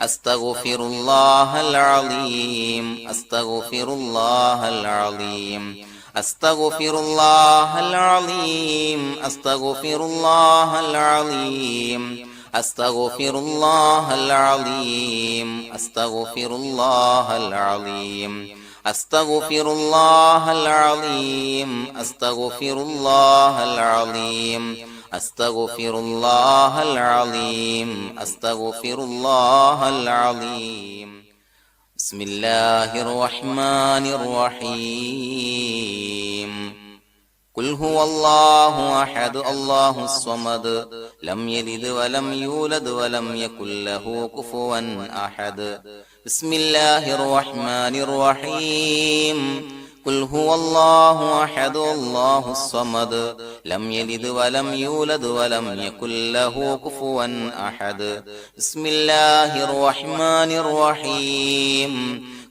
أستغفر الله العظيم أستغفر الله العظيم أستغفر الله العظيم أستغفر الله العظيم أستغفر الله العظيم أستغفر الله العظيم أستغفر الله العظيم أستغفر الله العظيم أستغفر الله العظيم أستغفر الله العظيم بسم الله الرحمن الرحيم قل هو الله أحد الله الصمد لم يلد ولم يولد ولم يكن له كفوا أحد بسم الله الرحمن الرحيم قل هو الله أحد الله الصمد لم يلد ولم يولد ولم يكن له كفوا أحد بسم الله الرحمن الرحيم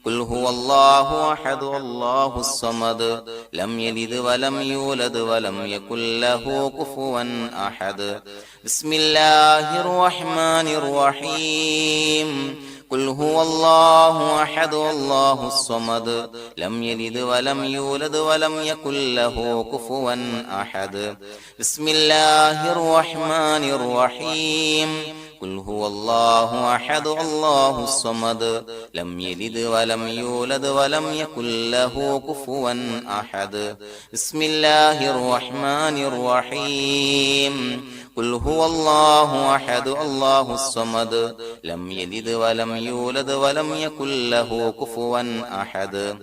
قل هو الله أحد الله الصمد لم يلد ولم يولد ولم يكن له كفوا أحد بسم الله الرحمن الرحيم قل هو الله أحد الله الصمد لم يلد ولم يولد ولم يكن له كفوا أحد بسم الله الرحمن الرحيم قل هو الله أحد الله الصمد لم يلد ولم يولد ولم يكن له كفوا أحد بسم الله الرحمن الرحيم قل هو الله أحد الله الصمد لم يلد ولم يولد ولم يكن له كفوا أحد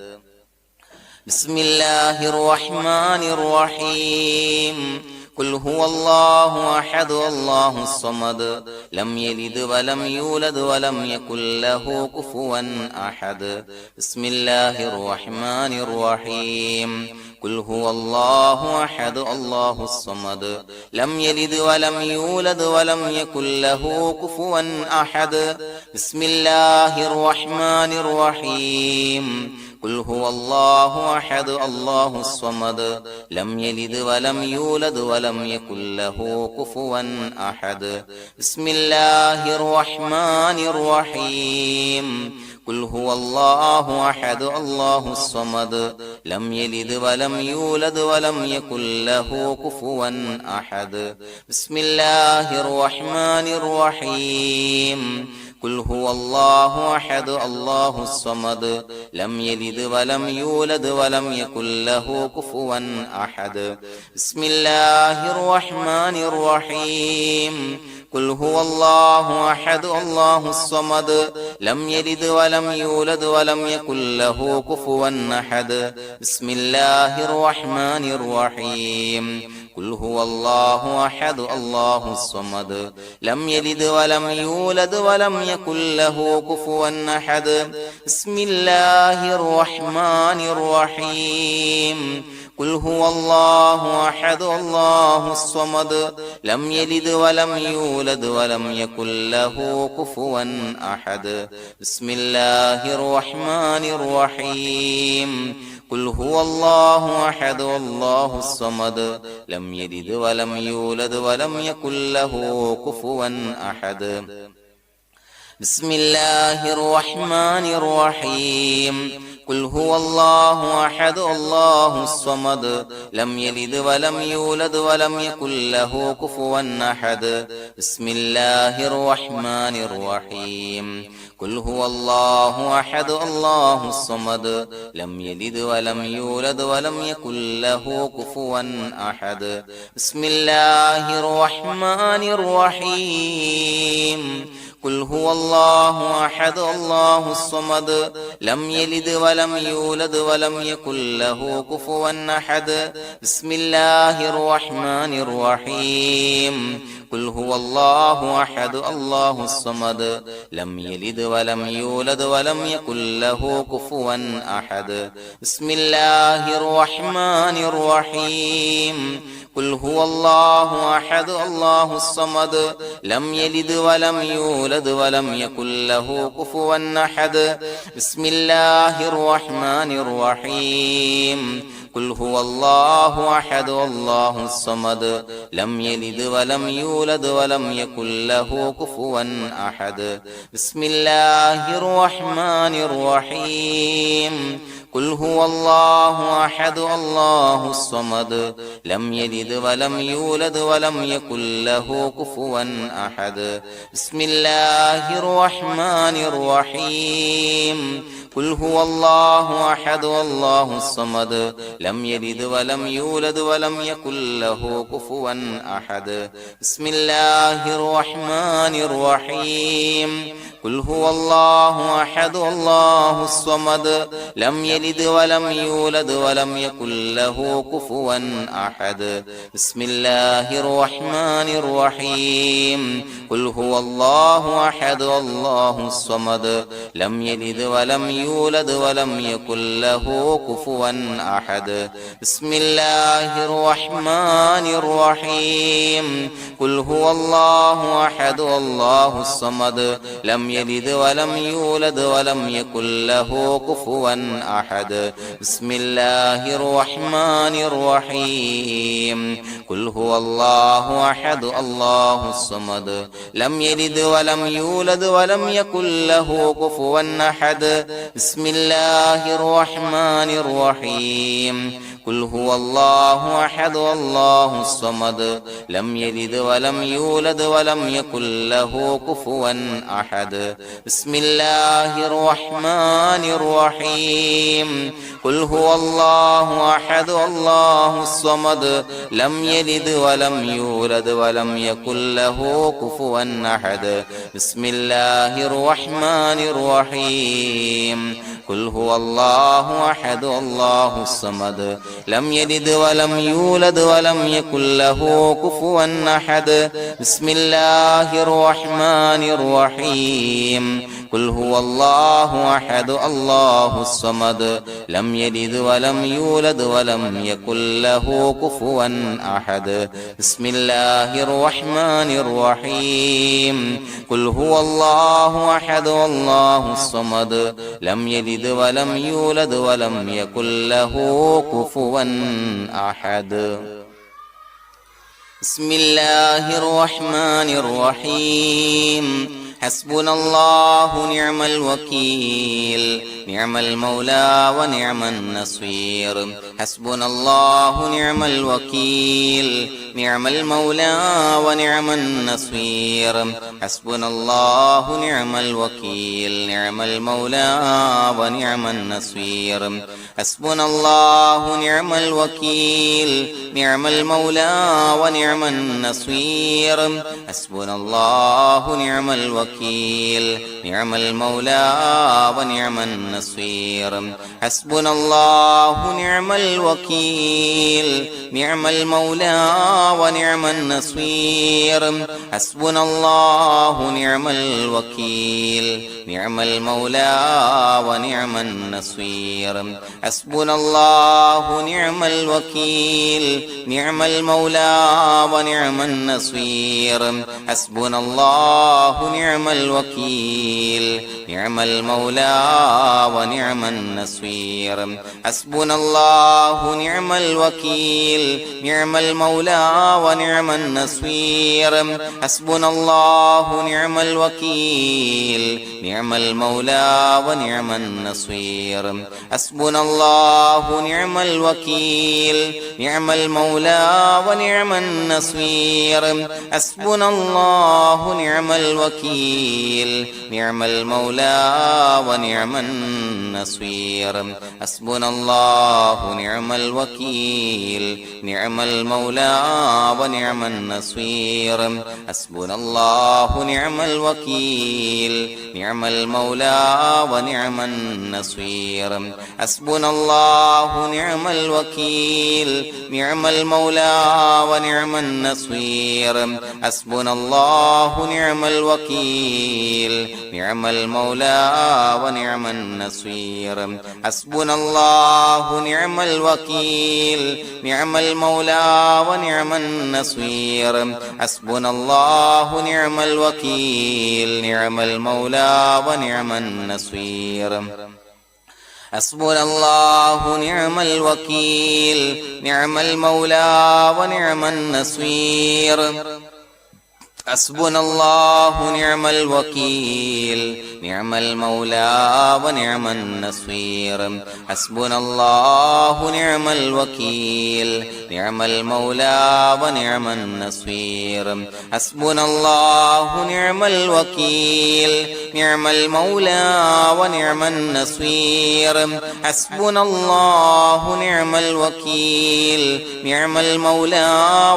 بسم الله الرحمن الرحيم قل هو الله أحد الله الصمد لم يلد ولم يولد ولم يكن له كفوا أحد بسم الله الرحمن الرحيم قل هو الله أحد الله الصمد لم يلد ولم يولد ولم يكن له كفوا أحد بسم الله الرحمن الرحيم قل هو الله أحد الله الصمد لم يلد ولم يولد ولم يكن له كفوا أحد بسم الله الرحمن الرحيم قل هو الله أحد الله الصمد لم يلد ولم يولد ولم يكن له كفوا أحد بسم الله الرحمن الرحيم قل هو الله أحد الله الصمد لم يلد ولم يولد ولم يكن له كفوا أحد بسم الله الرحمن الرحيم قل هو الله أحد الله الصمد لم يلد ولم يولد ولم يكن له كفوا أحد بسم الله الرحمن الرحيم قل هو الله أحد الله الصمد لم يلد ولم يولد ولم يكن له كفوا أحد بسم الله الرحمن الرحيم قل هو الله أحد الله الصمد لم يلد ولم يولد ولم يكن له كفوا أحد بسم الله الرحمن الرحيم قل هو الله أحد الله الصمد لم يلد ولم يولد ولم يكن له كفوا أحد بسم الله الرحمن الرحيم قل هو الله أحد الله الصمد لم يلد ولم يولد ولم يكن له كفوا أحد بسم الله الرحمن الرحيم قل هو الله أحد الله الصمد لم يلد ولم يولد ولم يكن له كفوا أحد بسم الله الرحمن الرحيم قل هو الله أحد الله الصمد لم يلد ولم يولد ولم يكن له كفوا أحد بسم الله الرحمن الرحيم قل هو الله أحد الله الصمد لم يلد ولم يولد ولم يكن له كفوا أحد بسم الله الرحمن الرحيم قل هو الله أحد الله الصمد لم يلد ولم يولد ولم يكن له كفوا أحد بسم بسم الله الرحمن الرحيم قل هو الله أحد الله الصمد لم يلد ولم يولد ولم يكن له كفوا أحد بسم الله الرحمن الرحيم قل هو الله أحد الله الصمد لم يلد ولم يولد ولم يكن له كفوا أحد بسم الله الرحمن الرحيم قل هو الله أحد الله الصمد لم يلد ولم يولد ولم يكن له كفوا أحد بسم الله الرحمن الرحيم قل هو الله أحد الله الصمد لم يلد ولم يولد ولم يكن له كفوا أحد بسم الله الرحمن الرحيم قل هو الله أحد الله الصمد لم يلد ولم يولد ولم يكن له كفوا أحد بسم الله الرحمن الرحيم قل هو الله أحد الله الصمد لم يلد ولم يولد ولم يكن له كفوا أحد بسم الله الرحمن الرحيم قل هو الله أحد الله الصمد لم يلد ولم يولد ولم يكن له كفوا أحد بسم الله الرحمن الرحيم قل هو الله أحد الله الصمد لم يلد ولم يولد ولم يكن له كفوا أحد بسم الله الرحمن الرحيم قل هو الله أحد الله الصمد لم يلد ولم يولد ولم يكن له كفوا أحد بسم الله الرحمن الرحيم قل هو الله أحد الله الصمد لم يلد ولم يولد ولم يكن له كفوا أحد بسم الله الرحمن الرحيم قل هو الله أحد الله الصمد لم يلد ولم يولد ولم يكن له كفوا أحد بسم الله الرحمن الرحيم قل هو الله أحد الله الصمد لم يلد ولم يولد ولم يكن له كفوا أحد بسم الله الرحمن الرحيم حسبنا الله نعم الوكيل نعم المولى ونعم النصير حسبنا الله نعم الوكيل نعم المولى ونعم النصير حسبنا الله نعم الوكيل نعم المولى ونعم النصير حسبنا الله نعم الوكيل نعم المولى ونعم النصير حسبنا الله نعم الوكيل نعم المولى ونعم النصير حسبنا الله نعم الوكيل نعم المولى ونعم النصير حسبنا الله نعم الوكيل نعم المولى ونعم النصير حسبنا الله نعم الوكيل نعم المولى ونعم النصير حسبنا الله نعم الوكيل نعم المولى ونعم النصير حسبنا الله نعم الوكيل نعم المولى ونعم النصير حسبنا الله نعم الوكيل نعم المولى ونعم النصير حسبنا الله نعم الوكيل نعم المولى ونعم النصير حسبنا الله نعم الوكيل نعم المولى ونعم النصير حسبنا الله نعم الوكيل نعم المولى ونعم النصير حسبنا الله نعم الوكيل نعم المولى ونعم النصير حسبنا الله نعم الوكيل نعم المولى ونعم النصير حسبنا الله نعم الوكيل نعم المولى ونعم النصير حسبنا الله نعم الوكيل نعم المولى ونعم النصير حسبنا الله نعم الوكيل نعم المولى ونعم النصير حسبنا الله نعم الوكيل نعم المولى ونعم النصير حسبنا الله نعم الوكيل نعم المولى ونعم النصير حسبنا الله نعم الوكيل نعم المولى ونعم النصير حسبنا الله نعم الوكيل نعم المولى ونعم النصير حسبنا الله نعم الوكيل نعم المولى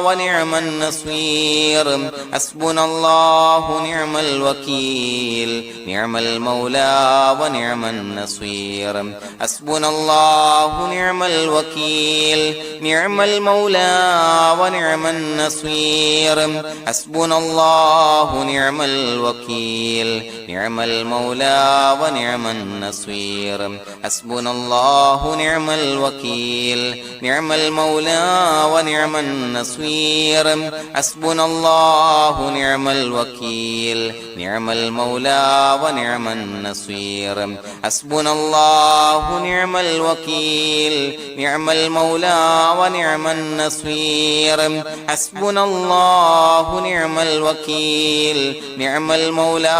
ونعم النصير حسبنا الله نعم الوكيل نعم المولى ونعم النصير حسبنا الله نعم الوكيل نعم المولى ونعم النصير حسبنا الله نعم الوكيل نعم المولى ونعم النصير حسبنا الله نعم الوكيل نعم المولى ونعم النصير حسبنا الله نعم الوكيل نعم المولى ونعم النصير حسبنا الله نعم الوكيل نعم المولى ونعم النصير حسبنا الله نعم الوكيل نعم المولى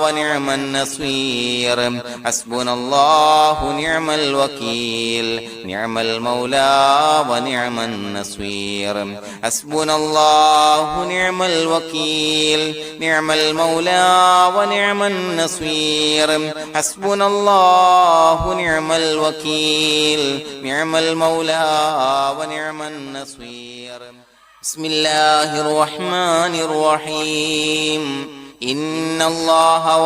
ونعم النصير حسبنا الله نعم الوكيل نعم المولى ونعم النصير حسبنا الله نعم الوكيل نعم المولى ونعم النصير حسبنا الله نعم الوكيل نعم المولى ونعم النصير بسم الله الرحمن الرحيم إن الله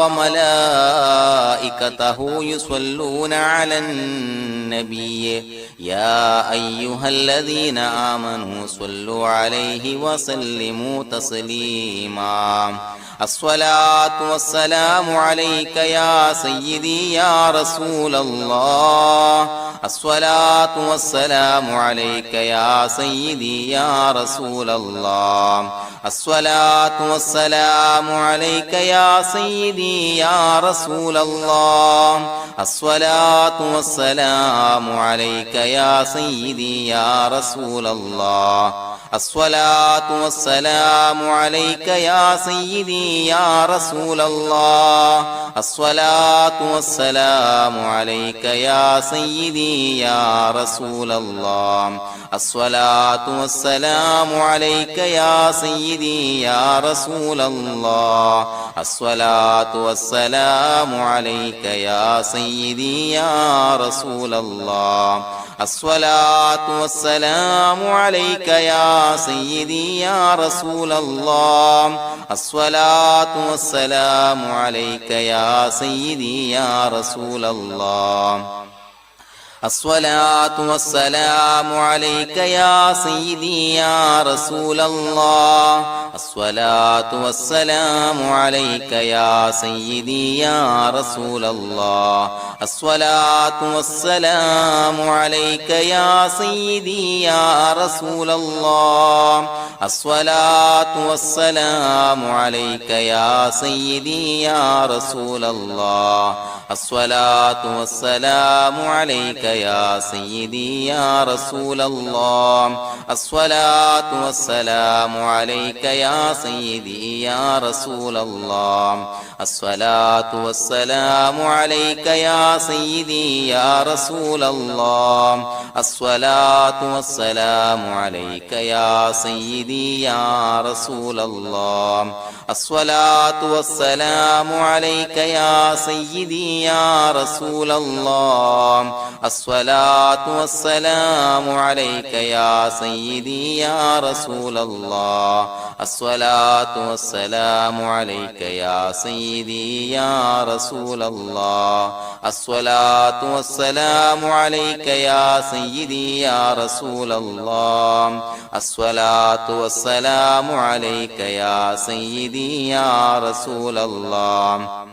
وملائكته يصلون على النبي يا أيها الذين آمنوا صلوا عليه وسلموا تسليما الصلاة والسلام عليك يا سيدي يا رسول الله الصلاة والسلام عليك يا سيدي يا رسول الله الصلاة والسلام عليك يا سيدي يا رسول الله الصلاة والسلام عليك يا سيدي يا رسول الله الصلاة والسلام عليك يا سيدي يا رسول الله الصلاة والسلام عليك يا سيدي يا رسول الله الصلاة والسلام عليك يا سيدي يا رسول الله الصلاة والسلام عليك يا سيدي يا رسول الله الصلاة والسلام عليك يا سيدي يا رسول الله الصلاة والسلام عليك يا سيدي يا رسول الله الصلاة والسلام عليك يا سيدي يا رسول الله الصلاة والسلام عليك يا سيدي يا رسول الله الصلاة والسلام عليك يا سيدي يا رسول الله الصلاة والسلام عليك يا سيدي يا رسول الله الصلاة والسلام عليك يا سيدي يا رسول الله الصلاة والسلام عليك يا سيدي يا رسول الله الصلاة والسلام عليك يا سيدي يا رسول الله الصلاة والسلام عليك يا سيدي يا رسول الله الصلاة والسلام عليك يا سيدي يا رسول الله الصلاة والسلام عليك يا سيدي يا رسول الله الصلاة والسلام عليك يا سيدي يا رسول الله الصلاة والسلام عليك يا سيدي يا رسول الله الصلاة والسلام عليك يا سيدي يا رسول الله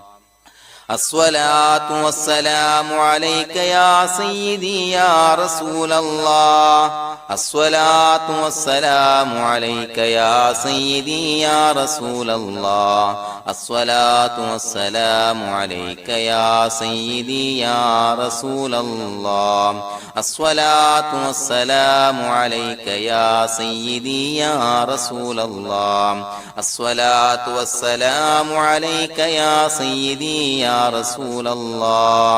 الصلاة والسلام عليك يا سيدي يا رسول الله. الصلاة والسلام عليك يا سيدي يا رسول الله. الصلاة والسلام عليك يا سيدي يا رسول الله. الصلاة والسلام عليك يا سيدي يا رسول الله. الصلاة والسلام عليك يا سيدي يا رسول الله.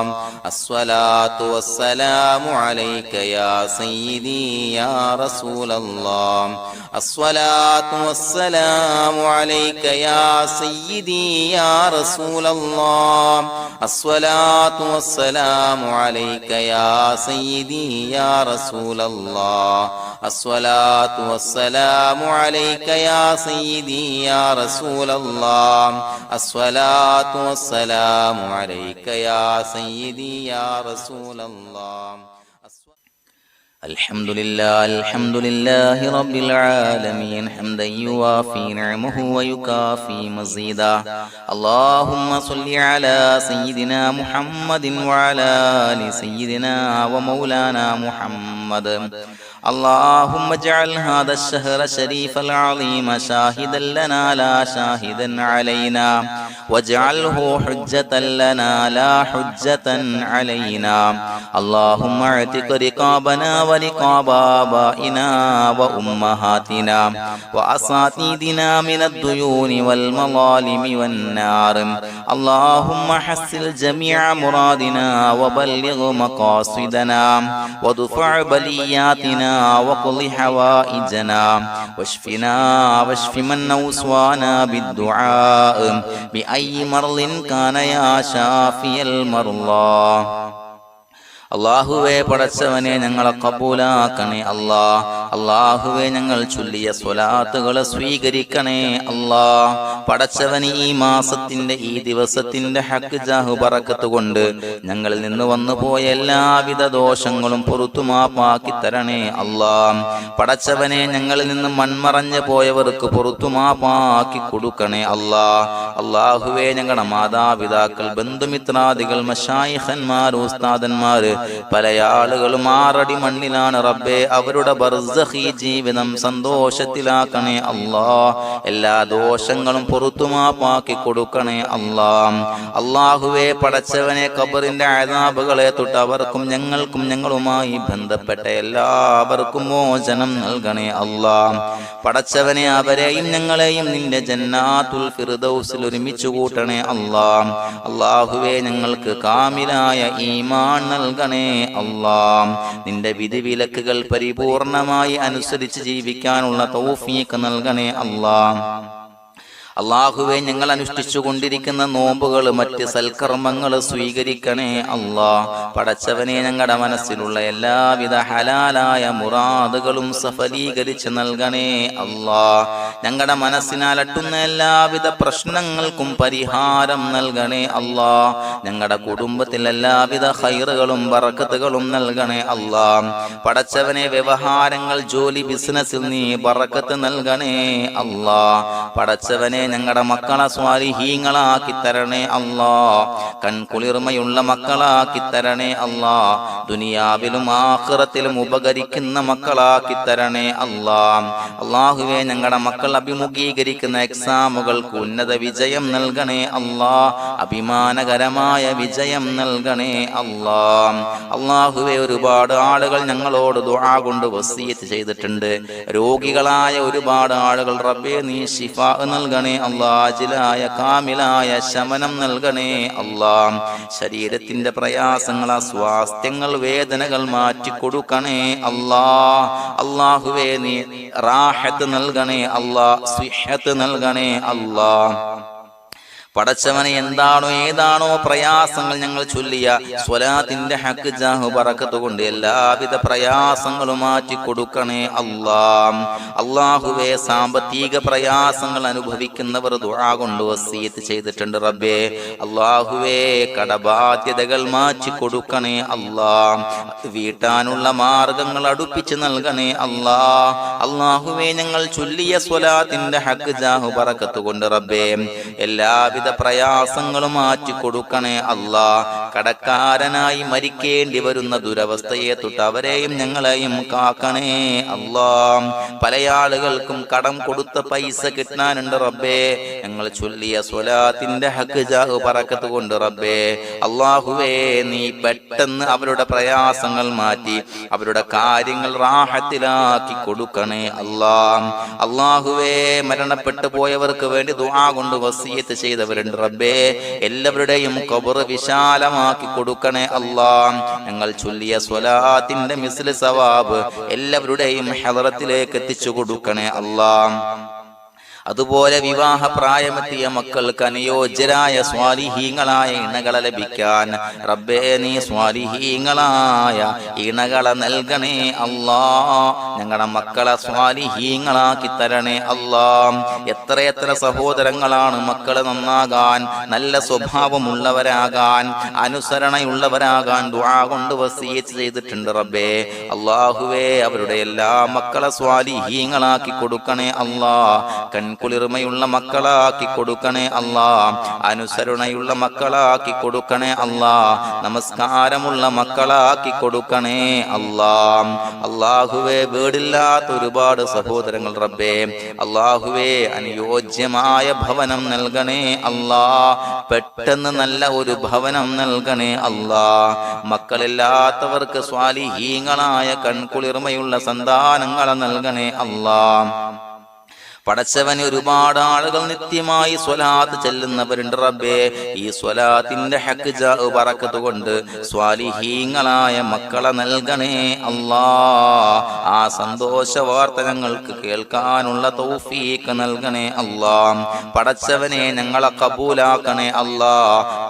الصلاة والسلام عليك يا سيدي يا رسول الله. الصلاة والسلام عليك يا سيدي يا رسول الله. الصلاة والسلام عليك يا سيدي يا رسول الله. الصلاة والسلام عليك يا سيدي يا رسول الله. الصلاة والسلام عليك يا سيدي يا رسول الله. الحمد لله رب العالمين حمدا يوافي نعمه ويكافي مزيدا. اللهم صل على سيدنا محمد وعلى آل سيدنا ومولانا محمد. اللهم اجعل هذا الشهر الشريف العظيم شاهدا لنا لا شاهدا علينا، واجعله حجة لنا لا حجة علينا. اللهم اعتق رقابنا ورقاب آبائنا وأمهاتنا وأساتذتنا من الديون والمظالم والنار. اللهم حصل جميع مرادنا وبلغ مقاصدنا وادفع بلياتنا وقض حوائجنا واشفنا واشف من أوصانا بالدعاء بأي مرض كان يا شافي المرضى. അള്ളാഹുവേ പടച്ചവനെ ഞങ്ങളെ കബൂലാക്കണേ അല്ലാ. അള്ളാഹുവേ ഞങ്ങൾ ചൊല്ലിയ സ്വലാത്തുകളെ സ്വീകരിക്കണേ അല്ലാ. പടച്ചവന് ഈ മാസത്തിന്റെ ഈ ദിവസത്തിന്റെ ഹക്ക് ജാഹു ബറക്കത്ത് കൊണ്ട് ഞങ്ങളിൽ നിന്ന് വന്നുപോയ എല്ലാവിധ ദോഷങ്ങളും പുറത്തു മാപ്പാക്കി തരണേ അല്ലാ. പടച്ചവനെ ഞങ്ങളിൽ നിന്ന് മൺമറഞ്ഞു പോയവർക്ക് പുറത്തു മാപ്പാക്കി കൊടുക്കണേ അല്ലാ. അള്ളാഹുവേ ഞങ്ങളുടെ മാതാപിതാക്കൾ, ബന്ധുമിത്രാദികൾ, മശായിഖന്മാർ, ഉസ്താദന്മാർ, പല ആളുകളും ആറടി മണ്ണിലാണ് റബ്ബേ. അവരുടെ ബർസഖി ജീവിതം സന്തോഷത്തിലാക്കണേ അല്ലാ. എല്ലാ ദോഷങ്ങളും പുറത്തുമാപ്പാക്കി കൊടുക്കണേ അല്ലാ. അല്ലാഹുവേ പടച്ചവനെ ഖബറിന്റെ അദാബുകളെ തൊട്ട് അവർക്കും ഞങ്ങൾക്കും ഞങ്ങളുമായി ബന്ധപ്പെട്ട എല്ലാവർക്കും മോചനം നൽകണേ അല്ലാ. പടച്ചവനെ അവരെയും ഞങ്ങളെയും നിന്റെ ജന്നാത്തുൽ ഫിർദൗസിൽ ഒരുമിച്ച് കൂട്ടണേ അല്ലാ. അല്ലാഹുവേ ഞങ്ങൾക്ക് കാമിലായ ഈമാൻ നൽകണേ അല്ലാ. നിന്റെ വിധിവിലക്കുകൾ പരിപൂർണമായി അനുസരിച്ച് ജീവിക്കാനുള്ള തൗഫീഖ് നൽകണേ അല്ലാ. അള്ളാഹുവെ ഞങ്ങൾ അനുഷ്ഠിച്ചു കൊണ്ടിരിക്കുന്ന നോമ്പുകൾ, മറ്റ് സൽക്കർമ്മങ്ങൾ സ്വീകരിക്കണേ അല്ലാ. പടച്ചവനെ ഞങ്ങളുടെ മനസ്സിലുള്ള എല്ലാവിധ ഹലാലായ മുറാദുകളും സഫലീകരിച്ച് നൽകണേ അല്ലാ. ഞങ്ങളുടെ മനസ്സിനാലട്ടുന്ന എല്ലാവിധ പ്രശ്നങ്ങൾക്കും പരിഹാരം നൽകണേ അല്ലാ. ഞങ്ങളുടെ കുടുംബത്തിൽ എല്ലാവിധ ഖൈറുകളും ബറക്കത്തുകളും നൽകണേ അല്ലാ. പടച്ചവനെ വ്യവഹാരങ്ങൾ, ജോലി, ബിസിനസ്സിൽ നീ ബറക്കത്ത് നൽകണേ അല്ലാ. പടച്ചവനെ ഞങ്ങളുടെ മക്കളെ സ്വാലിഹീങ്ങളാക്കി തരണേ അല്ലാ. കൺകുളിർമയുള്ള മക്കളാക്കി തരണേ അല്ലാ. ദുനിയാവിലും ആഖിറത്തിലും ഉപകരിക്കുന്ന മക്കളാക്കി തരണേ അല്ലാ. അല്ലാഹുവേ ഞങ്ങളുടെ മക്കൾ അഭിമുഖീകരിക്കുന്ന എക്സാമുകൾക്ക് ഉന്നത വിജയം നൽകണേ അല്ലാ. അഭിമാനകരമായ വിജയം നൽകണേ അല്ലാ. അല്ലാഹുവേ ഒരുപാട് ആളുകൾ ഞങ്ങളോട് ദുആ കൊണ്ട് വസിയത്ത് ചെയ്തിട്ടുണ്ട്. രോഗികളായ ഒരുപാട് ആളുകൾ റബ്ബേ നീ ശിഫാ നൽകണേ അല്ലാ. അജിലായ കാമിലായ ശമനം നൽകണേ അല്ലാ. ശരീരത്തിന്റെ പ്രയാസങ്ങൾ, അസ്വാസ്ഥ്യങ്ങൾ, വേദനകൾ മാറ്റിക്കൊടുക്കണേ അല്ലാ. അല്ലാഹുവേ നീ റാഹത്ത് നൽകണേ അല്ലാ. സിഹത്ത് നൽകണേ അല്ലാ. പടച്ചവനെ എന്താണോ ഏതാണോ പ്രയാസങ്ങൾ ഞങ്ങൾ ചൊല്ലിയ സ്വലാത്തിന്റെ ഹക്ക് ജാഹു ബറക്കത്ത് കൊണ്ട് എല്ലാവിധ പ്രയാസങ്ങളും മാറ്റി കൊടുക്കണേ അല്ലാ. അല്ലാഹുവേ സാമ്പത്തിക പ്രയാസങ്ങൾ അനുഭവിക്കുന്നവർ ദുആ കൊണ്ട് വസിയത്ത് ചെയ്തിട്ടുണ്ട് റബ്ബേ. അല്ലാഹുവേ കടബാധ്യതകൾ മാറ്റി കൊടുക്കണേ അല്ലാ. വീട്ടാനുള്ള മാർഗങ്ങൾ അടുപ്പിച്ച് നൽകണേ അല്ലാ. അല്ലാഹുവേ ഞങ്ങൾ ചൊല്ലിയ സ്വലാത്തിന്റെ ഹക്ക് ജാഹു ബറക്കത്ത് കൊണ്ട് റബ്ബേ എല്ലാവിധ എല്ലാവിധ പ്രയാസങ്ങളും മാറ്റി കൊടുക്കണേ അല്ലാ. കടക്കാരനായി മരിക്കേണ്ടി വരുന്ന ദുരവസ്ഥയെ തൊട്ട് അവരെയും ഞങ്ങളെയും കാക്കണേ അല്ലാ. പല ആളുകൾക്കും കടം കൊടുത്ത പൈസ കിട്ടാനുണ്ട് റബ്ബേ. ഞങ്ങൾ ചൊല്ലിയ സ്വലാത്തിന്റെ ഹഖ് ജാഹ് ബറക്കത്ത് കൊണ്ട് റബ്ബേ അല്ലാഹുവേ നീ പെട്ടെന്ന് അവരുടെ പ്രയാസങ്ങൾ മാറ്റി അവരുടെ കാര്യങ്ങൾ റാഹത്തിലാക്കി കൊടുക്കണേ അല്ലാ. അല്ലാഹുവേ മരണപ്പെട്ടു പോയവർക്ക് വേണ്ടി ദുആ കൊണ്ട് വസിയത്ത് ചെയ്തവരുണ്ട് റബ്ബേ. എല്ലാവരുടെയും ഖബർ വിശാലമാക്കി കൊടുക്കണേ അല്ലാ. ഞങ്ങൾ ചൊല്ലിയ സ്വലാത്തിന്റെ മിസ്ല് സവാബ് എല്ലാവരുടെയും ഹദറത്തിലേക്ക് എത്തിച്ചു കൊടുക്കണേ അല്ലാ. അതുപോലെ വിവാഹ പ്രായമെത്തിയ മക്കൾക്ക് അനുയോജ്യരായ സ്വാലിഹീങ്ങളായ ഇണകളെ ലഭിക്കാൻ റബ്ബേ നീ സ്വാലിഹീങ്ങളായ ഇണകളെ നൽകണേ അല്ലാ. ഞങ്ങളുടെ മക്കളെ സ്വാലിഹീങ്ങളാക്കി തരണേ അല്ലാ. എത്രയെത്ര സഹോദരങ്ങളാണ് മക്കള് നന്നാകാൻ, നല്ല സ്വഭാവമുള്ളവരാകാൻ, അനുസരണയുള്ളവരാകാൻ ദുആ കൊണ്ട് വസിയത്ത് ചെയ്തിട്ടുണ്ട് റബ്ബേ. അല്ലാഹുവേ അവരുടെ എല്ലാ മക്കളെ സ്വാലിഹീങ്ങളാക്കി കൊടുക്കണേ അല്ലാ. കുളിർമയുള്ള മക്കളാക്കി കൊടുക്കണേ അല്ലാ. അനുസരണയുള്ള മക്കളാക്കി കൊടുക്കണേ അല്ലാ. നമസ്കാരമുള്ള മക്കളാക്കി കൊടുക്കണേ അല്ലാ. അല്ലാഹുവേ വീടില്ലാത്ത ഒരുപാട് സഹോദരങ്ങൾ റബ്ബേ അല്ലാഹുവേ അനുയോജ്യമായ ഭവനം നൽകണേ അല്ലാ. പെട്ടെന്ന് നല്ല ഒരു ഭവനം നൽകണേ അല്ലാ. മക്കളില്ലാത്തവർക്ക് സ്വാലിഹീങ്ങളായ കൺകുളിർമയുള്ള സന്താനങ്ങളെ നൽകണേ അല്ലാ. പടച്ചവന് ഒരുപാട് ആളുകൾ നിത്യമായി സ്വലാത്ത് ചെല്ലുന്നവരുണ്ട് റബ്ബേ. ഈ സ്വലാത്തിന്റെ ഹഖ് ജാഹ് ബറക്കത്ത് കൊണ്ട് സ്വാലിഹീങ്ങളായ മക്കളെ നൽകണേ അല്ലാ. ആ സന്തോഷ വാർത്ത ഞങ്ങൾക്ക് കേൾക്കാനുള്ള തൗഫീഖ് നൽകണേ അല്ലാ. പടച്ചവനെ ഞങ്ങളെ കബൂലാക്കണേ അല്ലാ.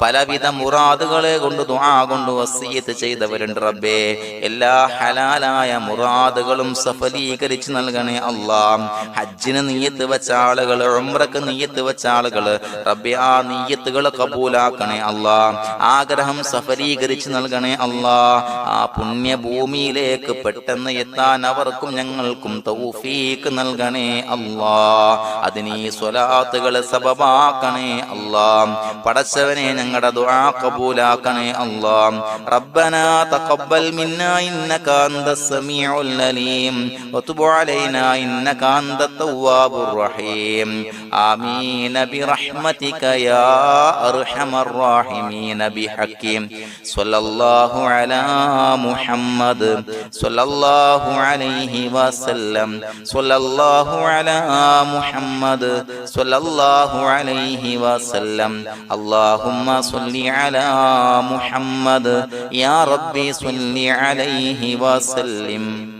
പലവിധ മുറാദുകളെ കൊണ്ട് ദുആ കൊണ്ട് വസിയത്ത് ചെയ്തവരുണ്ട് റബ്ബേ. എല്ലാ ഹലാലായ മുറാദുകളും സഫലീകരിച്ച് നൽകണേ അല്ലാ. ഹജ്ജിന് നിയ്യത്ത് വെച്ച ആളുകൾ, ഉംറക്ക് നിയ്യത്ത് വെച്ച ആളുകൾ റബ്ബേ ആ നിയ്യത്തുകൾ കബൂലാക്കണേ അല്ലാ. ആഗ്രഹം സഫലീകരിച്ച് നൽകണേ അല്ലാ. ആ പുണ്യഭൂമിയിലേക്ക് പെട്ടെന്ന് എത്താൻ അവർക്കും ഞങ്ങൾക്കും തൗഫീഖ് നൽകണേ അല്ലാ. അതിന് ഈ സ്വലാത്തുകൾ സബബാക്കണേ അല്ലാ. പടച്ചവനെ ഞങ്ങളുടെ ദുആ കബൂലാക്കണേ അല്ലാ. റബ്ബനാ തഖബ്ബൽ മിന്നാ ഇന്നക അൻതസ് സമീഉൽ അലീം വതുബ് അലൈനാ ഇന്നക അൻതത് തവ്വാബുർ റഹീം. ആമീൻ ബിറഹ്മതിക യാ അർഹമർ റഹീമീൻ ബിഹഖി സ്വല്ലല്ലാഹു അലാ മുഹമ്മദ് സ്വല്ലല്ലാഹു അലൈഹി വസല്ലം സ്വല്ലല്ലാഹു അലാ മുഹമ്മദ് സ്വല്ലല്ലാഹു അലൈഹി വസല്ലം. അല്ലാഹുമ്മ സ്വല്ലി അലാ മുഹമ്മദ് യാ റബ്ബി സ്വല്ലി അലൈഹി വസല്ലം.